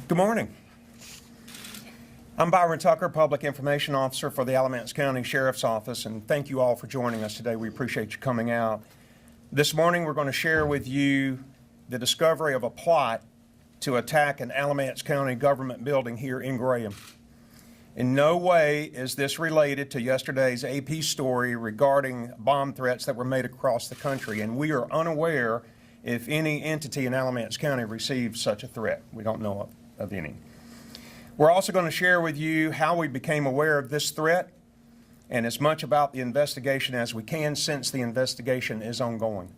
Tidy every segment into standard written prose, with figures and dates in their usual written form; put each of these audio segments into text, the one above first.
Good morning. I'm Byron Tucker, Public Information Officer for the Alamance County Sheriff's Office, and thank you all for joining us today. We appreciate you coming out. This morning we're going to share with you the discovery of a plot to attack an Alamance County government building here in Graham. In no way is this related to yesterday's AP story regarding bomb threats that were made across the country, and we are unaware if any entity in Alamance County received such a threat. We don't know of any. We're also going to share with you how we became aware of this threat and as much about the investigation as we can, since the investigation is ongoing.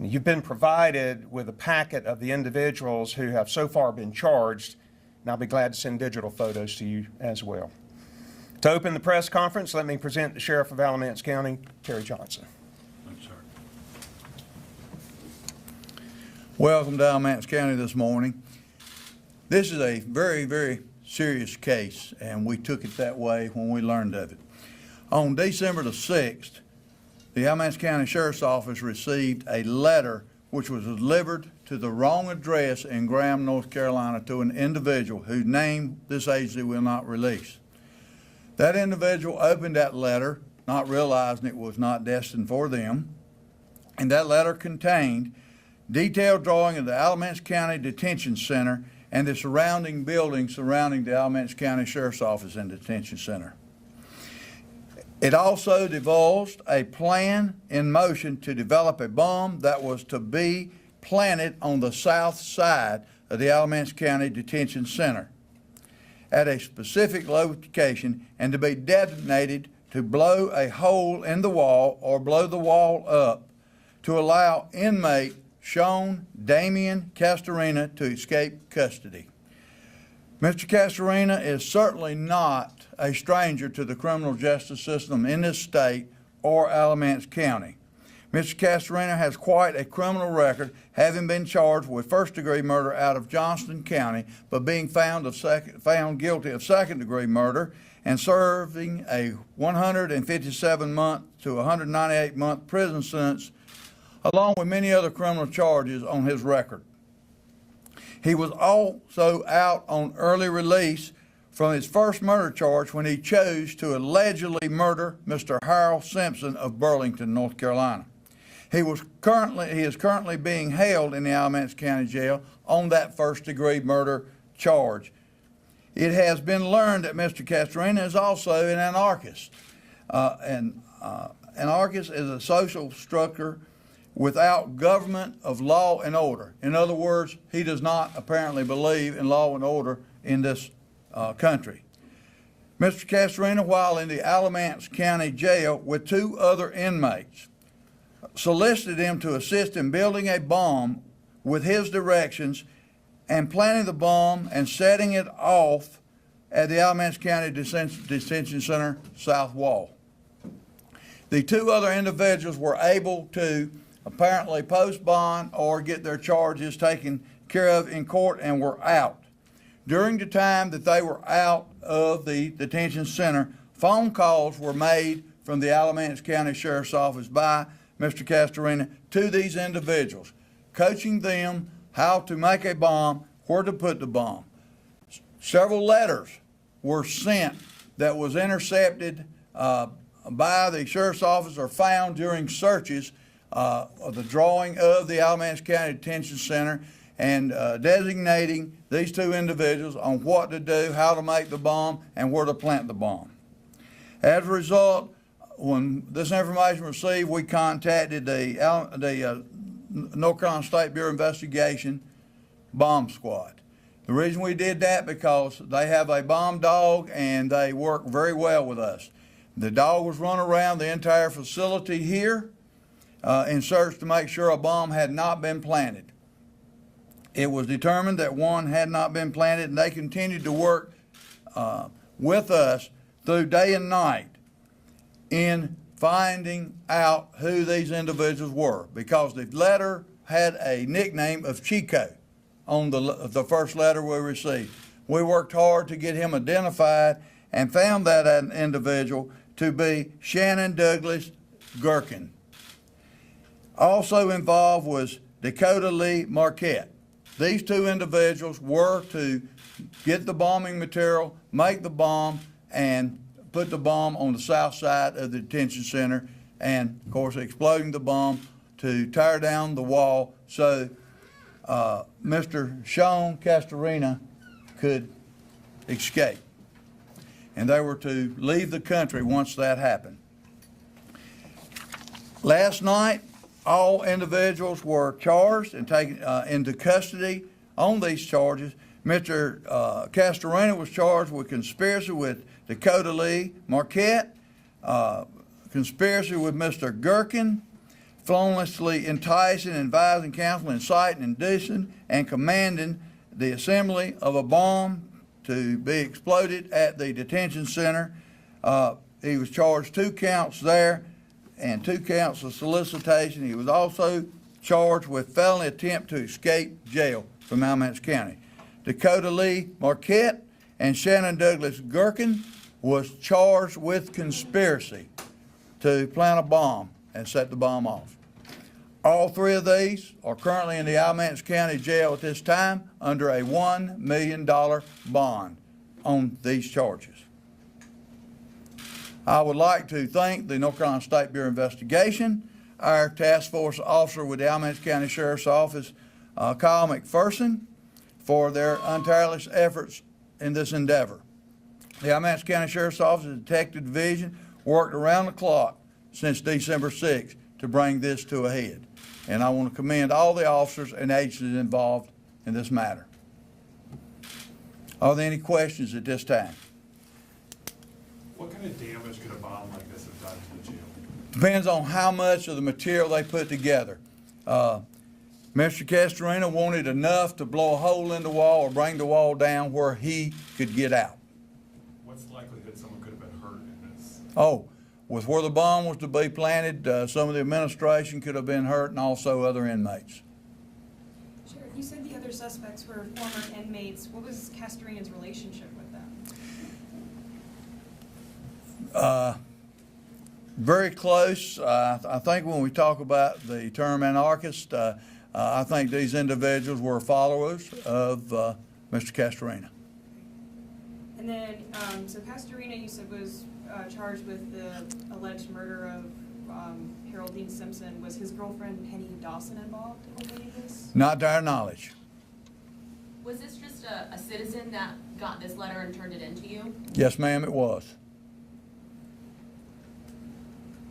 You've been provided with a packet of the individuals who have so far been charged, and I'll be glad to send digital photos to you as well. To open the press conference, let me present the Sheriff of Alamance County, Terry Johnson. Thanks, sir. Welcome to Alamance County this morning. This is a very, very serious case, and we took it that way when we learned of it. On December the 6th, the Alamance County Sheriff's Office received a letter which was delivered to the wrong address in Graham, North Carolina, to an individual whose name this agency will not release. That individual opened that letter, not realizing it was not destined for them, and that letter contained detailed drawing of the Alamance County Detention Center and the surrounding buildings surrounding the Alamance County Sheriff's Office and Detention Center. It also divulged a plan in motion to develop a bomb that was to be planted on the south side of the Alamance County Detention Center at a specific location and to be detonated to blow a hole in the wall or blow the wall up to allow inmate Sean Damion Castorina to escape custody. Mr. Castorina is certainly not a stranger to the criminal justice system in this state or Alamance County. Mr. Castorina has quite a criminal record, having been charged with first-degree murder out of Johnston County, but being found guilty of second-degree murder and serving a 157-month to 198-month prison sentence, along with many other criminal charges on his record. He was also out on early release from his first murder charge when he chose to allegedly murder Mr. Harold Simpson of Burlington, North Carolina. He is currently being held in the Alamance County Jail on that first-degree murder charge. It has been learned that Mr. Castorina is also an anarchist. Anarchist is a social structure without government of law and order. In other words, he does not apparently believe in law and order in this country. Mr. Castorina, while in the Alamance County Jail with two other inmates, solicited him to assist in building a bomb with his directions and planting the bomb and setting it off at the Alamance County Detention Center south wall. The two other individuals were able to apparently post bond or get their charges taken care of in court and were out. During the time that they were out of the detention center, phone calls were made from the Alamance County Sheriff's Office by Mr. Castorina to these individuals, coaching them how to make a bomb, where to put the bomb. Several letters were sent that was intercepted by the Sheriff's Office or found during searches of the drawing of the Alamance County Detention Center and designating these two individuals on what to do, how to make the bomb, and where to plant the bomb. As a result, when this information was received, we contacted the North Carolina State Bureau of Investigation bomb squad. The reason we did that because they have a bomb dog and they work very well with us. The dog was run around the entire facility here in search to make sure a bomb had not been planted. It was determined that one had not been planted, and they continued to work with us through day and night in finding out who these individuals were, because the letter had a nickname of Chico on the first letter we received. We worked hard to get him identified and found that individual to be Shannon Douglas Gherkin. Also involved was Dakota Lee Marquette, these two individuals were to get the bombing material, make the bomb, and put the bomb on the south side of the detention center, and of course exploding the bomb to tear down the wall so Mr. Sean Castorina could escape. And they were to leave the country once that happened. Last night, all individuals were charged and taken into custody on these charges. Mr. Castorina was charged with conspiracy with Dakota Lee Marquette, conspiracy with Mr. Gherkin, feloniously enticing, advising, counseling, inciting, inducing, and commanding the assembly of a bomb to be exploded at the detention center. He was charged 2 counts there and 2 counts of solicitation. He was also charged with felony attempt to escape jail from Alamance County. Dakota Lee Marquette and Shannon Douglas Gherkin was charged with conspiracy to plant a bomb and set the bomb off. All 3 of these are currently in the Alamance County Jail at this time under a $1 million bond on these charges. I would like to thank the North Carolina State Bureau of Investigation, our task force officer with the Alamance County Sheriff's Office, Kyle McPherson, for their untireless efforts in this endeavor. The Alamance County Sheriff's Office Detective Division worked around the clock since December 6th to bring this to a head. And I want to commend all the officers and agencies involved in this matter. Are there any questions at this time? What kind of damage could a bomb like this have done to the jail? Depends on how much of the material they put together. Mr. Castorina wanted enough to blow a hole in the wall or bring the wall down where he could get out. What's the likelihood someone could have been hurt in this? Oh, with where the bomb was to be planted, some of the administration could have been hurt and also other inmates. Sheriff, you said the other suspects were former inmates. What was Castorina's relationship with them? Very close. I think when we talk about the term anarchist, I think these individuals were followers of Mr. Castorina. And then, so Castorina, you said, was charged with the alleged murder of Haroldine Simpson. Was his girlfriend Penny Dawson involved in any of this? Not to our knowledge. Was this just a citizen that got this letter and turned it into you? Yes, ma'am, it was.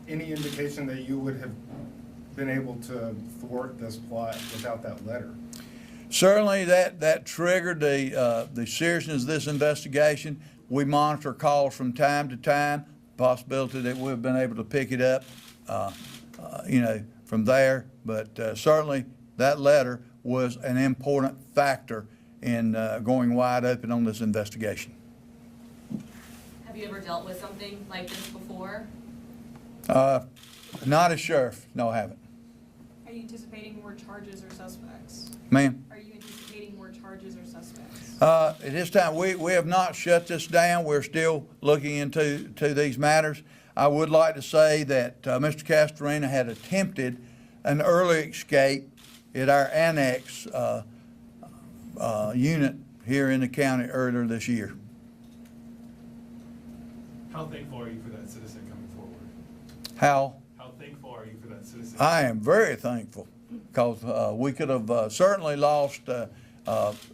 Any indication that you would have been able to thwart this plot without that letter? Certainly that triggered the seriousness of this investigation. We monitor calls from time to time, possibility that we've been able to pick it up, from there. But certainly that letter was an important factor in going wide open on this investigation. Have you ever dealt with something like this before? Not as sheriff, no, I haven't. Are you anticipating more charges or suspects? Ma'am? Are you anticipating more charges or suspects? At this time, we have not shut this down. We're still looking into these matters. I would like to say that Mr. Castorina had attempted an early escape at our annex unit here in the county earlier this year. How thankful are you for that citizen coming forward? How thankful are you for that citizen? I am very thankful, because we could have certainly lost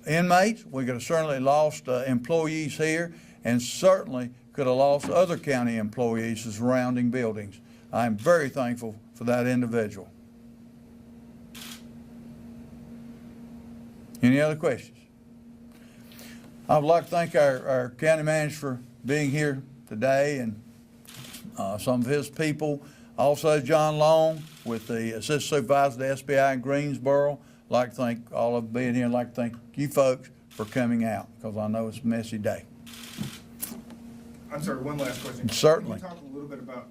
inmates, we could have certainly lost employees here, and certainly could have lost other county employees in surrounding buildings. I'm very thankful for that individual. Any other questions? I would like to thank our county manager for being here today, and some of his people. Also, John Long with the assistant supervisor of the SBI in Greensboro. I'd like to thank all of being here. I'd like to thank you folks for coming out, because I know it's a messy day. I'm sorry, one last question. Certainly. Can you talk a little bit about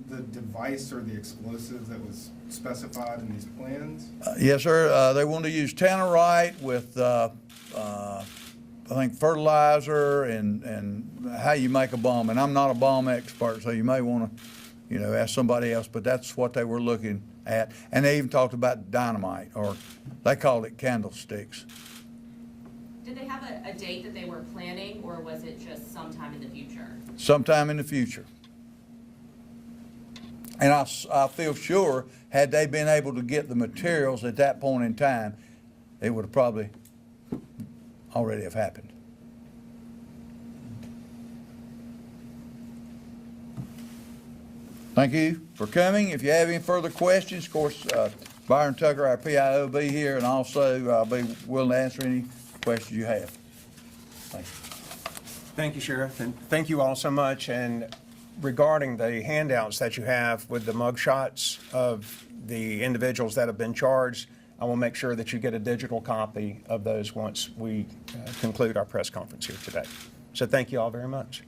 the device or the explosives that was specified in these plans? Yes, sir. They wanted to use tannerite with, I think, fertilizer and how you make a bomb. And I'm not a bomb expert, so you may want to, ask somebody else. But that's what they were looking at, and they even talked about dynamite, or they called it candlesticks. Did they have a date that they were planning, or was it just sometime in the future? Sometime in the future. And I feel sure, had they been able to get the materials at that point in time, it would have probably already have happened. Thank you for coming. If you have any further questions, of course, Byron Tucker, our PIO, will be here, and also I'll be willing to answer any questions you have. Thank you. Thank you, Sheriff, and thank you all so much. And regarding the handouts that you have with the mugshots of the individuals that have been charged, I will make sure that you get a digital copy of those once we conclude our press conference here today. So thank you all very much.